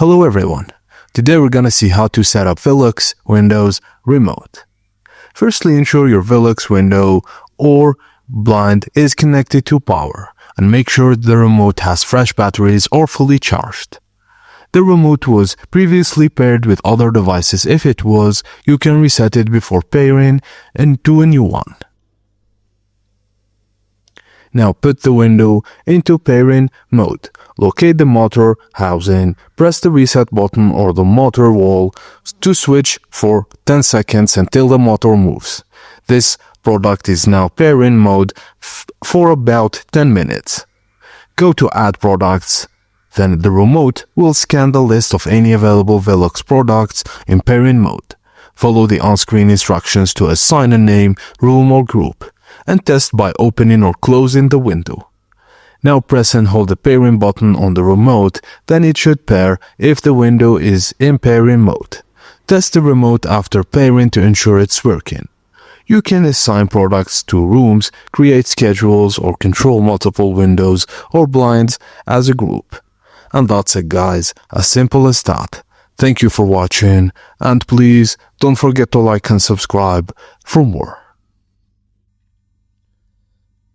Hello everyone. Today we're gonna see how to set up Velux Windows Remote. Firstly, ensure your Velux window or blind is connected to power and make sure the remote has fresh batteries or fully charged. The remote was previously paired with other devices. If it was, you can reset it before pairing into a new one. Now put the window into pairing mode. Locate the motor housing, press the reset button or the motor wall to switch for 10 seconds until the motor moves. This product is now pairing mode for about 10 minutes. Go to Add Products, then the remote will scan the list of any available Velux products in pairing mode. Follow the on-screen instructions to assign a name, room or group, and test by opening or closing the window. Now press and hold the pairing button on the remote, then it should pair if the window is in pairing mode. Test the remote after pairing to ensure it's working. You can assign products to rooms, create schedules, or control multiple windows or blinds as a group. And that's it guys, as simple as that. Thank you for watching, and please don't forget to like and subscribe for more.